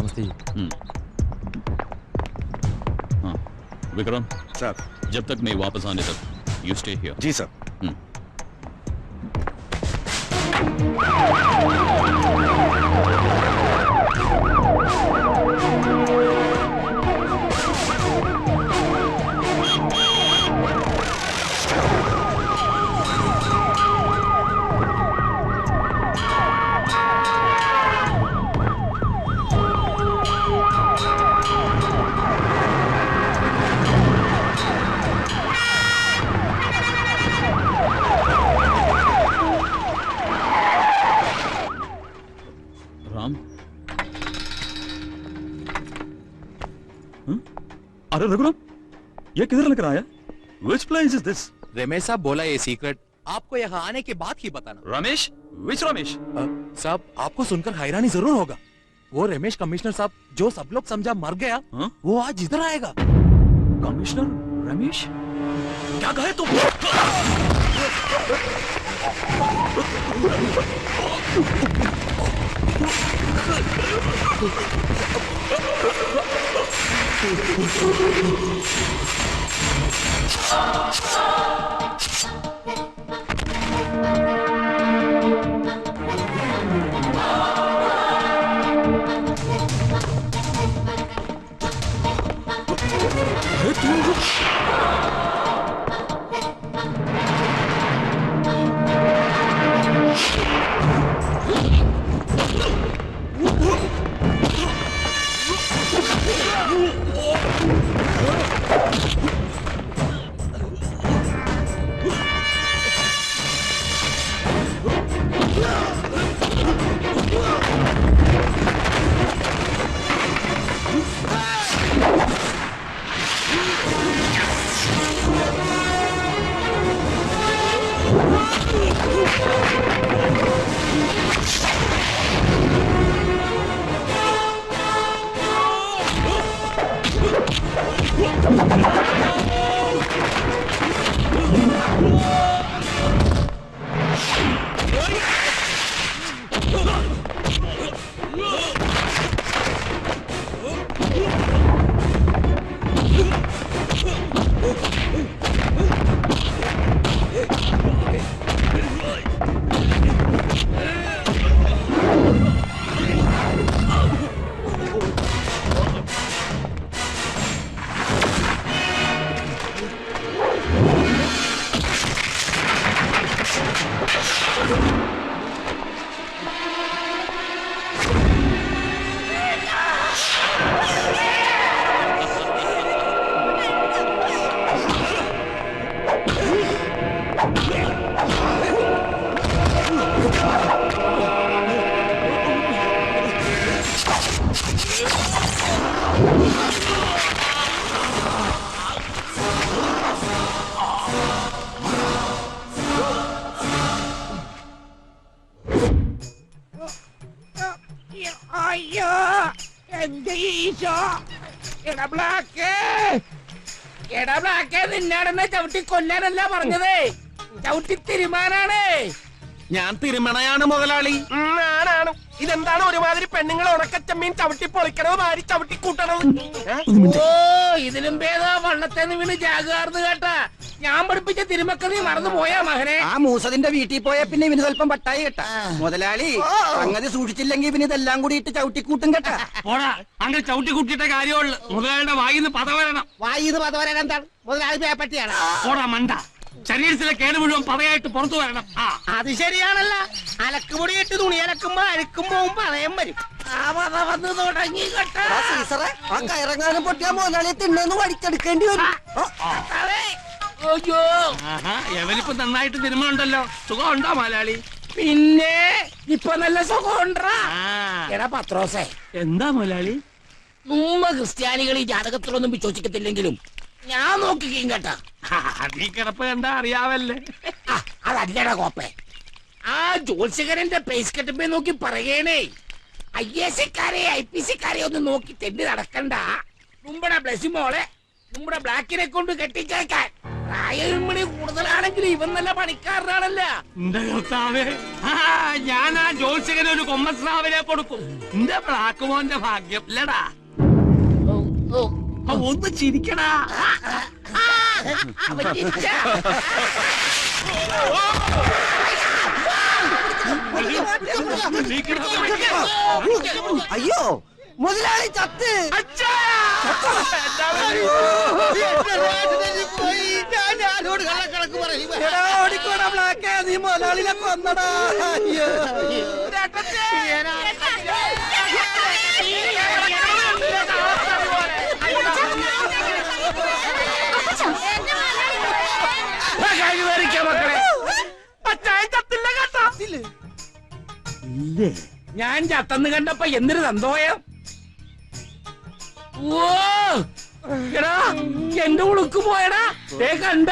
नमस्ते जी। हाँ विक्रम सर, जब तक मैं वापस आने तक यू स्टे हियर। जी सर। अरे रघुराम, ये किधर लेकर आया? Which place is this? Ramesh साहब बोला ये सीक्रेट आपको यहाँ आने के बाद ही बताना। रमेश? Which रमेश? साहब आपको सुनकर हैरानी जरूर होगा। वो रमेश कमिश्नर साहब जो सब लोग समझा मर गया, वो आज इधर आएगा। कमिश्नर रमेश? क्या कहे तुम? നിന്നാടെന്നെ ചവിട്ടി കൊല്ലാനല്ല പറഞ്ഞതേ, ചവിട്ടി തിരുമാനാണ്. ഞാൻ തിരുമണയാണ് മുതലാളി. ആണാണ്. ഇതെന്താണ് ഒരുമാതിരി പെണ്ണുങ്ങൾ ഉണക്കച്ചമ്മീൻ ചവിട്ടി പൊളിക്കണത് മാരി ചവിട്ടി കൂട്ടണത്? ഓ ഇതിലും ഭേദ വള്ളത്തേന്ന് വീണ് ജാഗാർന്ന് കേട്ടാ. ഞാൻ പഠിപ്പിച്ച തിരുമക്കറി മറന്നു പോയാ മകനെ. ആ മൂസതിന്റെ വീട്ടിൽ പോയാ പിന്നെ ഇവന് സ്വല്പം പട്ടായി കേട്ടാ. മുതലാളി സംഗതി സൂക്ഷിച്ചില്ലെങ്കിൽ ഇവന് ഇതെല്ലാം കൂടി ഇട്ട് ചവിട്ടിക്കൂട്ടും കേട്ടാ. പോടാ, അങ്ങനെ ചവിട്ടി കൂട്ടിയിട്ട കാര്യമുള്ളു. മുതലാളിയുടെ വായിന്ന് പത വരണം. വായിന്ന് പത വരാൻ എന്താണ്? മുതലാളി പേപ്പറ്റിയാണ്. പോടാ മണ്ട, ശരീരത്തിലെ കേട് മുഴുവൻ പതയായിട്ട് പുറത്തു വരണം. അത് ശരിയാണല്ല. അലക്കുപൊടി ഇട്ട് തുണി അലക്കുമ്പോ അഴുക്കുമ്പോ പറയാൻ വരും. ആ പത വന്ന് തുടങ്ങി കേട്ടാ. ആ കയറങ്ങാനും പൊട്ടിയാ മുതലാളിയെ തിണ്ണേന്ന് വടിച്ചെടുക്കേണ്ടി വരും. എവനിപ്പോ നന്നായിട്ട് തിരുമുണ്ടല്ലോ. സുഖമുണ്ടോ മലയാളി? പിന്നെ ഇപ്പൊ നല്ല സുഖമുണ്ടാ. എടാ പത്രോസേ, എന്താ മുതലാളി? മുമ്പ് ക്രിസ്ത്യാനികൾ ഈ ജാതകത്തിലൊന്നും വിശ്വസിക്കത്തില്ലെങ്കിലും ഞാൻ നോക്കിക്കും കേട്ടാ. അതീ കിടപ്പ് കണ്ടാ അറിയാവല്ലേ. അതല്ലടാ കോപ്പേ, ആ ജോത്സ്യകരന്റെ പേസ് കെട്ടുമ്പോ നോക്കി പറയണേ, IAS-കാരെ IPC-കാരെ ഒന്നും നോക്കി തെണ്ടി നടക്കണ്ട. നമ്മുടെ ബ്ലസ്സിമോളെ നമ്മുടെ ബ്ലാക്കിനെ കൊണ്ട് കെട്ടിച്ചേക്കാൻ. പ്രായമണി കൂടുതലാണെങ്കിൽ ഇവൻ നല്ല പണിക്കാരനാണല്ല. എന്റെ കർത്താവേ, ഞാൻ ആ ജോത്സ്യകന് ഒരു കൊമ്മസ്രാവിനെ കൊടുക്കും. എന്റെ ബ്ലാക്കുമോന്റെ ഭാഗ്യം അല്ലടാ. ഒന്ന് ചിരിക്കടാ. അവൻ ചിരിച്ചാ. അയ്യോ മുതലാളി ചത്ത്. ഓടിക്കോടാ ബ്ലാക്ക്, നീ മുതലാളിനെ കൊന്നടാ. അയ്യോ ഞാൻ ചത്തന്ന് കണ്ടപ്പോ എന്തൊരു സന്തോഷം. ഓ എടാ, എന്റെ ഉളുക്ക് പോയടാ. കണ്ട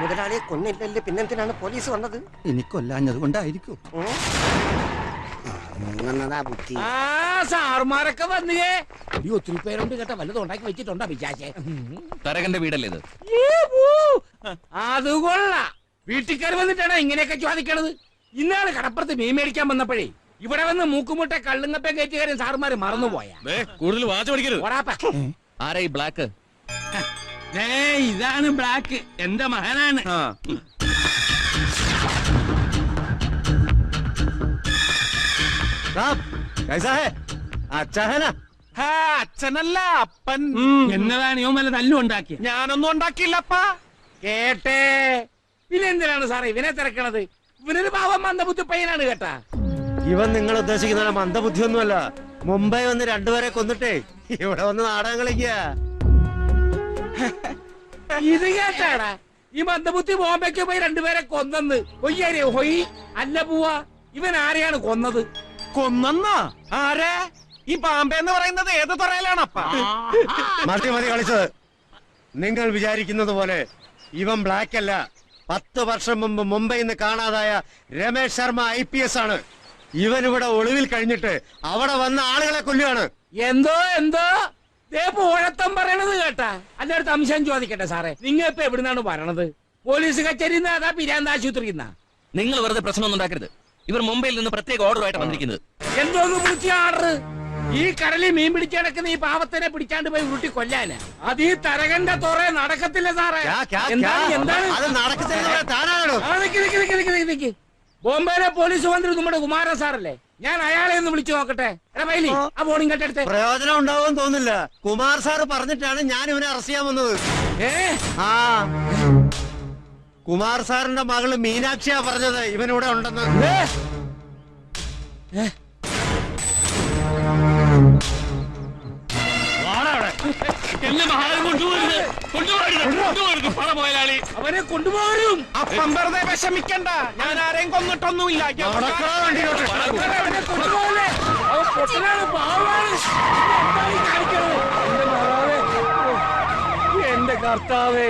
മുതലാളിയെ കൊന്നില്ലല്ലേ, പിന്നെന്തിനാണ് പോലീസ് വന്നത്? എനിക്കൊല്ലാഞ്ഞത് കൊണ്ടായിരിക്കും. ആ സാറുമാരൊക്കെ വന്നേ. ഈ ഒത്തിരി പേരുണ്ട് കേട്ടോ. വല്ലതും ഉണ്ടാക്കി വെച്ചിട്ടുണ്ടോ വിചാരിച്ചേ? തരകന്റെ വീടല്ലേ ഇത്? അത് കൊള്ളാം. വീട്ടിൽ വന്നിട്ടാണ് ഇങ്ങനെയൊക്കെ ചോദിക്കണത്. ഇന്നാള് കടപ്പുറത്ത് മീൻ മേടിക്കാൻ വന്നപ്പോഴേ ഇവിടെ വന്ന് മൂക്കുമുട്ട കള്ളുങ്ങപ്പ കയറ്റുകാരൻ സാറുമാര് മറന്നുപോയാ. കൂടുതൽ വാച്ച് പഠിക്കരുത്. ആരാ ഈ ബ്ലാക്ക്? ഇതാണ് ബ്ലാക്ക്, എന്റെ മകനാണ്. അച്ഛനല്ല അപ്പൻ. എന്നതാണ് യോ മല്ല തല്ലും ഉണ്ടാക്കി? ഞാനൊന്നും ഉണ്ടാക്കിയില്ലപ്പാ. കേട്ടേ. പിന്നെന്തിനാണ് സാറേ ഇവനെ തിരക്കണത്? ഇവനൊരു പാവം മന്ദബുദ്ധി പയ്യനാണ് കേട്ടാ. ഇവൻ നിങ്ങൾ ഉദ്ദേശിക്കുന്ന മന്ദബുദ്ധിയൊന്നുമല്ല. മുംബൈ വന്ന് രണ്ടുപേരെ കൊന്നിട്ടേ ഇവിടെ വന്ന് നാടകം കളിക്കുക. ഇത് കേട്ടാടാ, ഈ മന്ദബുദ്ധി ബോംബെക്ക് പോയി രണ്ടുപേരെ കൊന്നെന്ന്. ഒയ്യാരേ ഹൊയ് അല്ല പോവാ. ഇവൻ ആരെയാണ് കൊന്നത്? കൊന്നെന്നാ? ആരെ? ഈ പാമ്പ എന്ന് പറയുന്നത് ഏത് തുറയിലാണപ്പാ? മതി മതി കളിച്ചത്. നിങ്ങൾ വിചാരിക്കുന്നത് പോലെ ഇവൻ ബ്ലാക്ക് അല്ല. 10 വർഷം മുമ്പ് മുംബൈയിൽ നിന്ന് കാണാതായ രമേശ് ശർമ്മ IPS ആണ്. ഇവൻ ഇവിടെ ഒളിവിൽ കഴിഞ്ഞിട്ട് അവിടെ വന്ന ആളുകളെ കൊല്ലുകയാണ്. എന്തോ പോഴത്തം പറയണത് കേട്ടാ. അല്ലടുത്ത് അംശം ചോദിക്കട്ടെ സാറേ, നിങ്ങൾ ഇപ്പൊ എവിടുന്നാണ് പറയണത്? പോലീസ് കച്ചേരിന്ന് അതാ പിരാന്ത ആശുപത്രിന്ന? നിങ്ങൾ വെറുതെ പ്രശ്നമൊന്നും ഉണ്ടാക്കരുത്. ഇവർ മുംബൈയിൽ നിന്ന് പ്രത്യേക ഓർഡറായിട്ട് വന്നിരിക്കുന്നത്. എന്തോന്ന് വിളിച്ച ഓർഡർ? ഈ കടലിൽ മീൻ പിടിച്ചു കിടക്കുന്ന ഈ പാവത്തിനെ പിടിച്ചാണ്ട് പോയി ഉരുട്ടി കൊല്ലാന്. അത് ഈ തരകന്റെ തുറ നടക്കത്തില്ല സാറേ. ബോംബെയിലെ പോലീസ് മന്ത്രി നമ്മുടെ കുമാരൻ സാറല്ലേ? ഞാൻ അയാളെ ഒന്ന് വിളിച്ചു നോക്കട്ടെ. മൈലി, ആ ബോണിംഗ് കട്ടെടുത്ത്. പ്രയോജനം ഉണ്ടാവും തോന്നില്ല. കുമാർ സാറ് പറഞ്ഞിട്ടാണ് ഞാൻ ഇവനെ അറസ്റ്റ് ചെയ്യാൻ വന്നത്. ആ കുമാർ സാറിന്റെ മകള് മീനാക്ഷിയാ പറഞ്ഞത് ഇവനിവിടെ ഉണ്ടെന്ന്. അവനെ കൊണ്ടുപോരും. അപ്പം വെറുതെ വിഷമിക്കണ്ട. ഞാൻ ആരെയും കൊന്നിട്ടൊന്നുമില്ല. കൊണ്ടുപോകല്ലേ? അവൻ പൊട്ടനാണ്, പാവാണ്. എന്റെ കർത്താവേ.